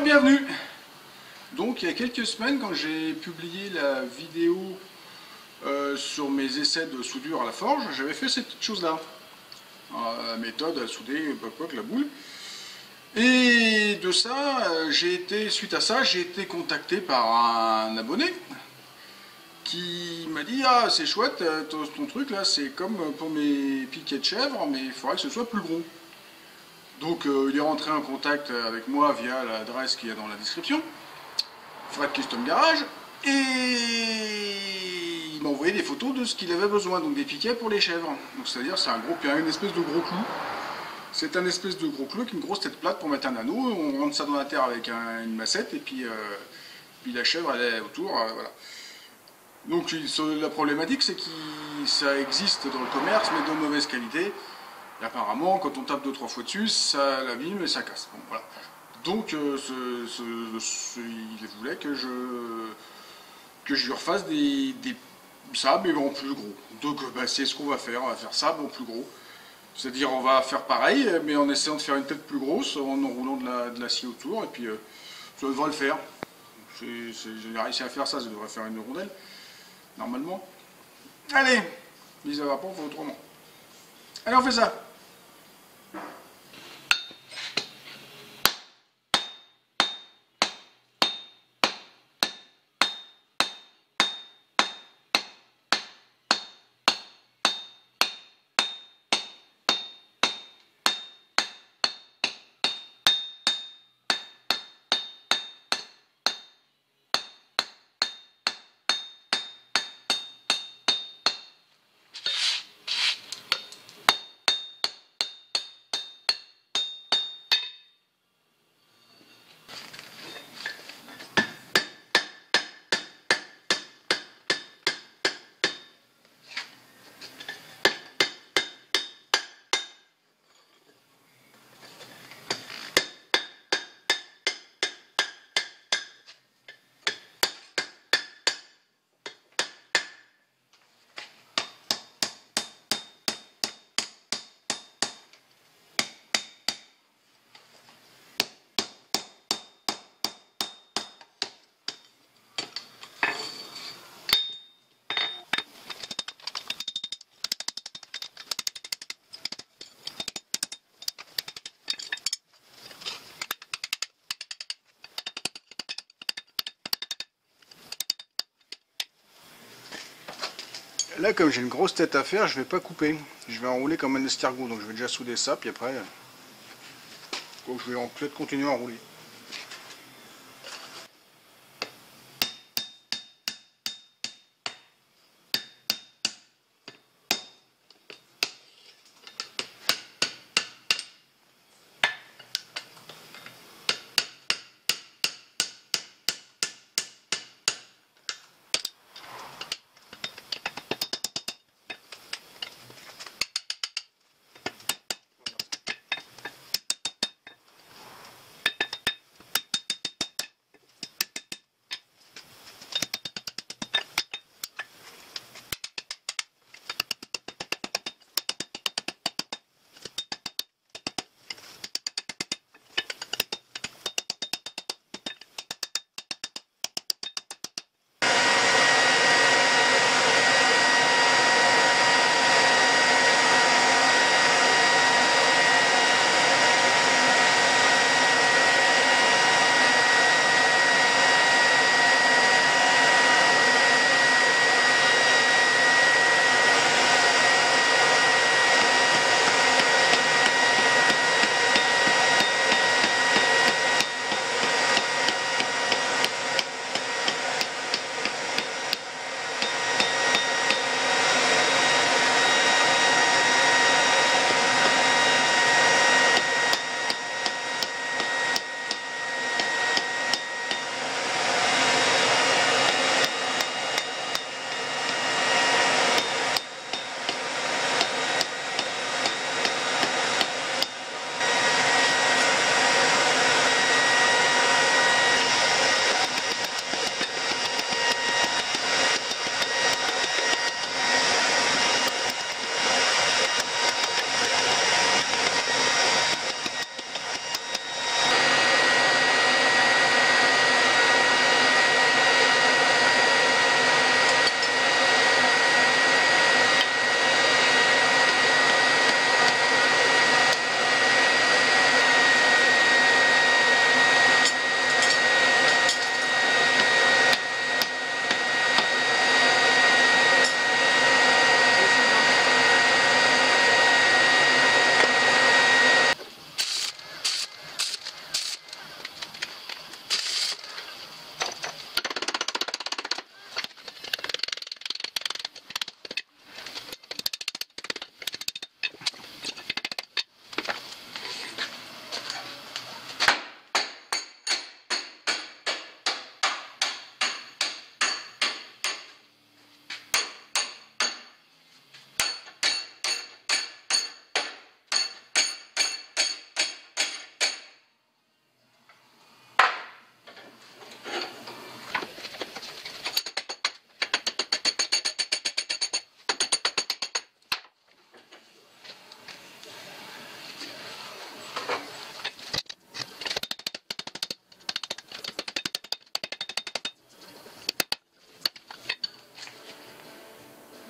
et bienvenue. Donc il y a quelques semaines, quand j'ai publié la vidéo sur mes essais de soudure à la forge, j'avais fait cette petite chose là, la méthode à souder la boule. Et de ça, suite à ça, j'ai été contacté par un abonné qui m'a dit: ah, c'est chouette ton truc là, c'est comme pour mes piquets de chèvre, mais il faudrait que ce soit plus gros. Donc il est rentré en contact avec moi via l'adresse qu'il y a dans la description, Fred Custom Garage, et il m'a envoyé des photos de ce qu'il avait besoin, donc des piquets pour les chèvres. Donc c'est-à-dire c'est une espèce de gros clou. C'est un espèce de gros clou avec une grosse tête plate pour mettre un anneau. On rentre ça dans la terre avec une massette et puis la chèvre elle est autour, voilà. Donc la problématique c'est que ça existe dans le commerce mais de mauvaise qualité. Et apparemment, quand on tape 2-3 fois dessus, ça l'abîme et ça casse. Bon, voilà. Donc, il voulait que je lui refasse ça, mais en plus gros. Donc, c'est ce qu'on va faire. On va faire ça, mais en plus gros. C'est-à-dire, on va faire pareil, mais en essayant de faire une tête plus grosse, en enroulant de l'acier autour, et puis ça devrait le faire. J'ai réussi à faire ça, ça devrait faire une rondelle, normalement. Allez, mais ça va pas, on fait autrement. Allez, on fait ça. Là, comme j'ai une grosse tête à faire, je vais pas couper. Je vais enrouler comme un escargot, donc je vais déjà souder ça, puis après, je vais peut-être continuer à enrouler.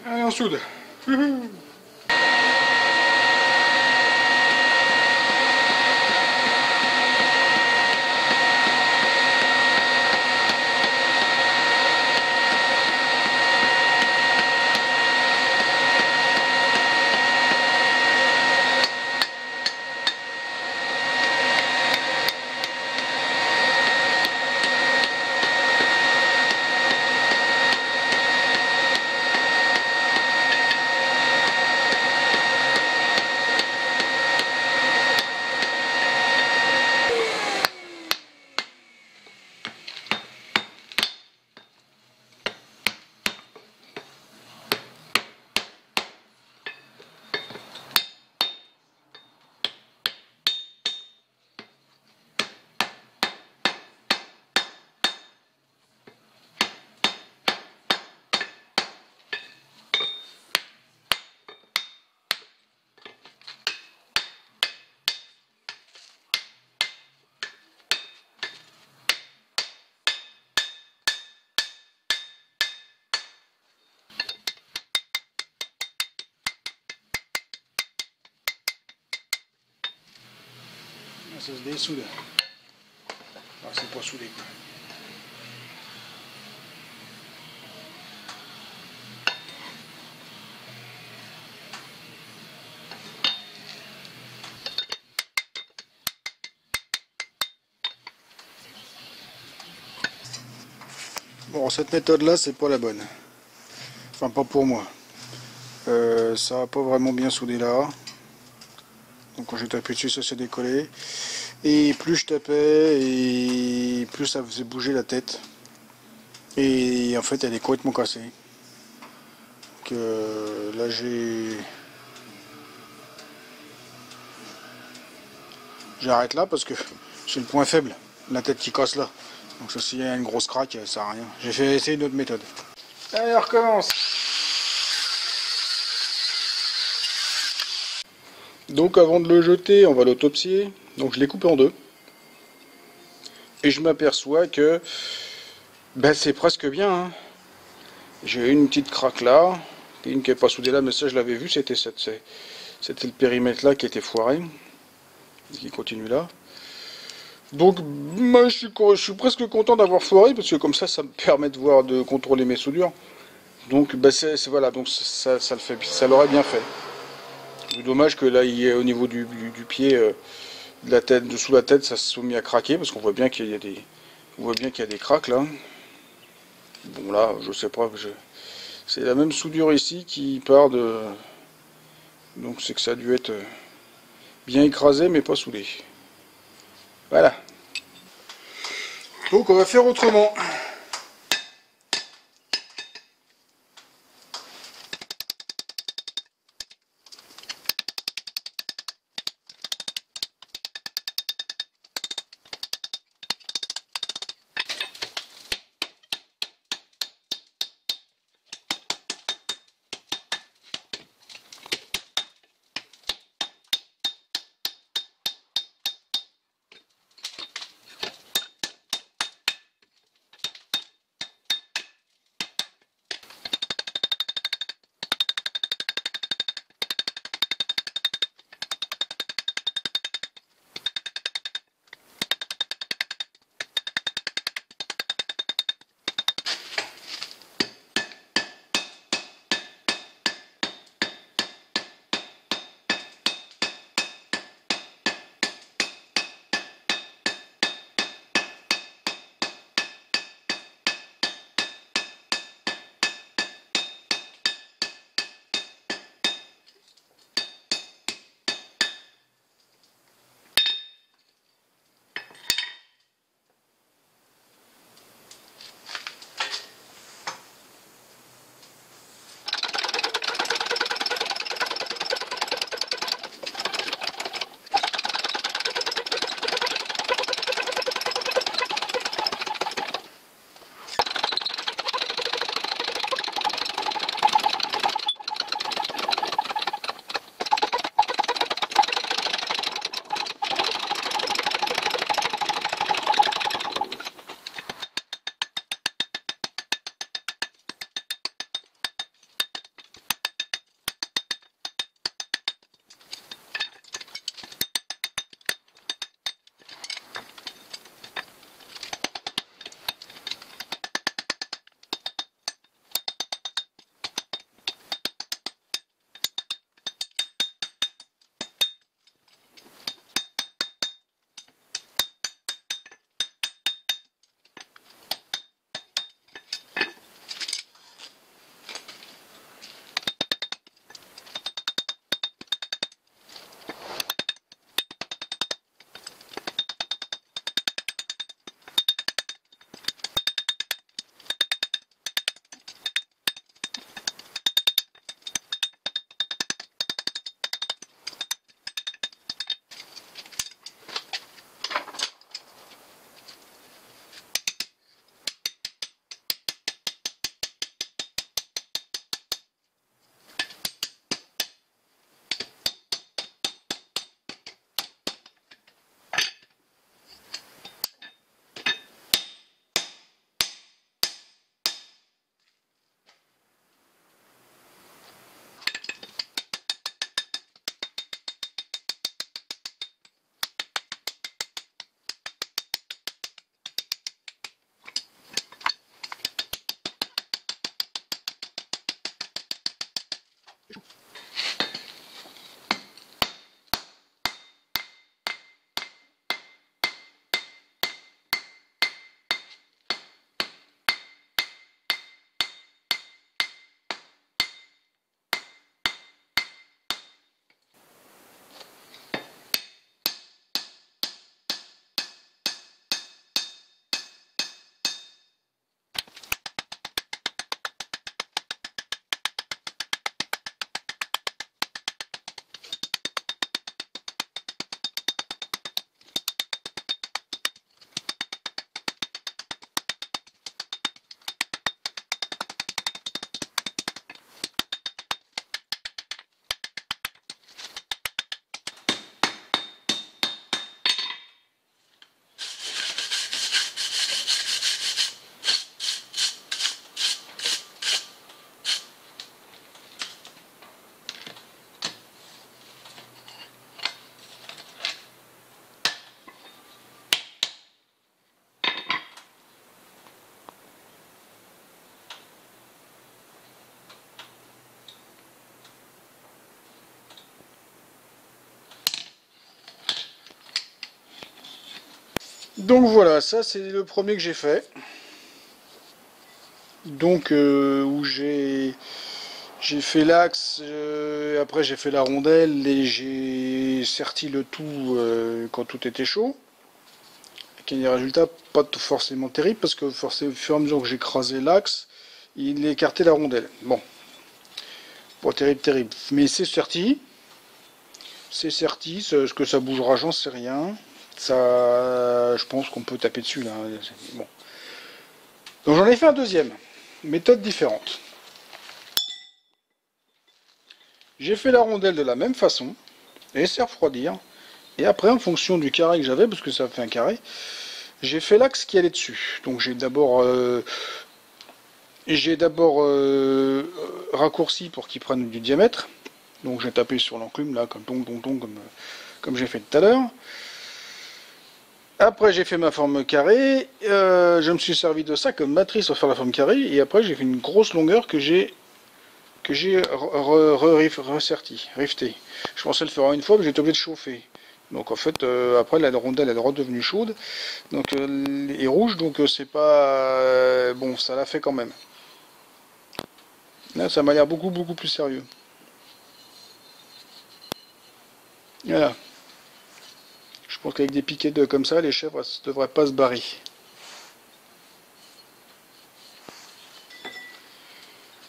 Allez, on soude. Ça se dessoude. Alors c'est pas soudé quoi. Bon, cette méthode là c'est pas la bonne. Enfin pas pour moi. Ça va pas vraiment bien soudé là. Donc quand j'ai tapé dessus ça s'est décollé. Et plus je tapais et plus ça faisait bouger la tête. Et en fait elle est complètement cassée. Donc là j'arrête là parce que c'est le point faible. La tête qui casse là. Donc ça s'il y a une grosse craque ça sert à rien. J'ai fait essayer une autre méthode. Allez on recommence. Donc avant de le jeter on va l'autopsier. Donc je l'ai coupé en deux. Et je m'aperçois que ben, c'est presque bien. Hein. J'ai une petite craque là, une qui n'est pas soudée là, mais ça je l'avais vu, c'était le périmètre là qui était foiré, qui continue là. Donc moi, je suis presque content d'avoir foiré, parce que comme ça me permet de voir, de contrôler mes soudures. Donc ben, voilà, donc ça le fait, ça l'aurait bien fait. Dommage que là il y ait au niveau du pied, de la tête, dessous la tête, ça se soit mis à craquer, parce qu'on voit bien qu'il y a des, on voit bien qu'il y a des craques là. Bon là, je sais pas, c'est la même soudure ici qui part de... Donc c'est que ça a dû être bien écrasé mais pas soudé. Voilà. Donc on va faire autrement. Donc voilà, ça c'est le premier que j'ai fait. Donc où j'ai fait l'axe, après j'ai fait la rondelle et j'ai serti le tout quand tout était chaud. Avec des résultats pas forcément terribles parce que forcément, au fur et à mesure que j'ai écrasé l'axe, il écartait la rondelle. Bon, pas terrible, terrible. Mais c'est serti. C'est certi, ce que ça bougera, j'en sais rien. Ça, je pense qu'on peut taper dessus là. Bon. Donc j'en ai fait un deuxième. Méthode différente. J'ai fait la rondelle de la même façon, laissé refroidir, et après en fonction du carré que j'avais, parce que ça fait un carré, j'ai fait l'axe qui allait dessus. Donc j'ai d'abord raccourci pour qu'il prenne du diamètre. Donc j'ai tapé sur l'enclume là, comme j'ai fait tout à l'heure. Après j'ai fait ma forme carrée, je me suis servi de ça comme matrice pour faire la forme carrée, et après j'ai fait une grosse longueur que j'ai resserti, rifté. Je pensais le faire une fois, mais j'étais obligé de chauffer. Donc en fait, après la rondelle elle est redevenue chaude, donc et rouge, donc c'est pas bon, ça l'a fait quand même. Là, ça m'a l'air beaucoup beaucoup plus sérieux. Voilà. Je pense qu'avec des piquets comme ça, les chèvres ne devraient pas se barrer.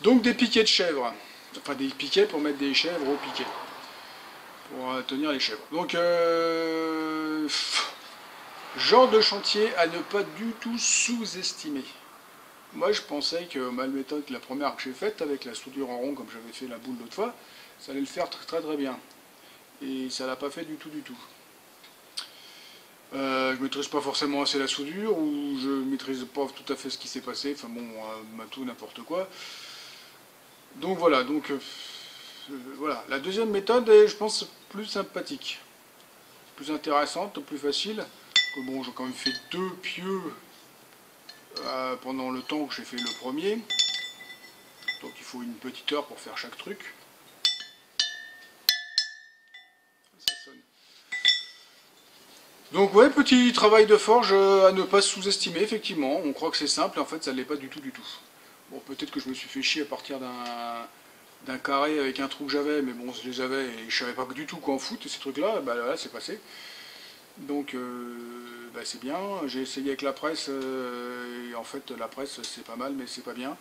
Donc des piquets de chèvres. Enfin des piquets pour mettre des chèvres au piquet. Pour tenir les chèvres. Donc genre de chantier à ne pas du tout sous-estimer. Moi je pensais que ma méthode, la première que j'ai faite avec la soudure en rond comme j'avais fait la boule l'autre fois, ça allait le faire très très, très bien. Et ça l'a pas fait du tout du tout. Je maîtrise pas forcément assez la soudure, ou je maîtrise pas tout à fait ce qui s'est passé, enfin bon, tout n'importe quoi. Donc voilà, voilà. La deuxième méthode est, je pense, plus sympathique, plus intéressante, plus facile. Que bon, j'ai quand même fait 2 pieux pendant le temps que j'ai fait le premier. Donc il faut une petite heure pour faire chaque truc. Ça sonne. Donc ouais, petit travail de forge à ne pas sous-estimer, effectivement. On croit que c'est simple, et en fait ça ne l'est pas du tout du tout. Bon, peut-être que je me suis fait chier à partir d'un carré avec un trou que j'avais, mais bon, je les avais et je savais pas du tout quoi en foutre, ces trucs-là, bah là, c'est passé. Donc, bah, c'est bien. J'ai essayé avec la presse, et en fait, la presse, c'est pas mal, mais c'est pas bien.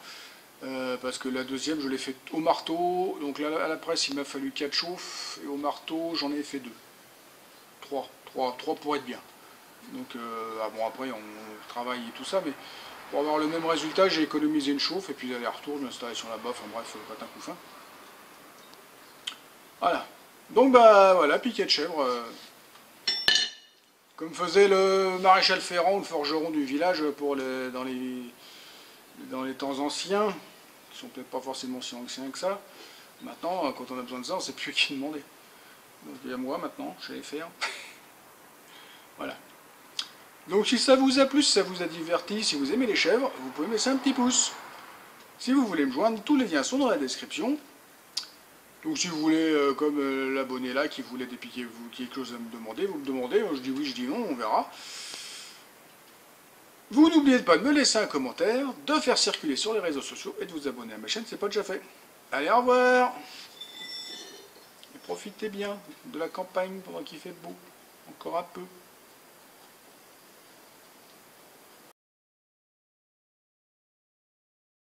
Parce que la deuxième, je l'ai fait au marteau. Donc là, à la presse, il m'a fallu 4 chauffes, et au marteau, j'en ai fait 2. 3 pour être bien. Donc, bon, après, on travaille et tout ça, mais pour avoir le même résultat, j'ai économisé une chauffe, et puis aller-retour, l'installation là-bas, enfin bref, pas un coup fin. Voilà. Donc, bah voilà, piquet de chèvre. Comme faisait le maréchal Ferrand ou le forgeron du village dans les temps anciens, qui sont peut-être pas forcément si anciens que ça. Maintenant, quand on a besoin de ça, on sait plus qui demander. Donc il y a moi maintenant, je sais les faire. Voilà. Donc si ça vous a plu, si ça vous a diverti, si vous aimez les chèvres, vous pouvez me laisser un petit pouce. Si vous voulez me joindre, tous les liens sont dans la description. Donc si vous voulez, comme l'abonné là qui voulait dépiquer vous quelque chose à me demander, vous me demandez, je dis oui, je dis non, on verra. Vous n'oubliez pas de me laisser un commentaire, de faire circuler sur les réseaux sociaux et de vous abonner à ma chaîne, c'est pas déjà fait. Allez, au revoir. Et profitez bien de la campagne pendant qu'il fait beau, encore un peu.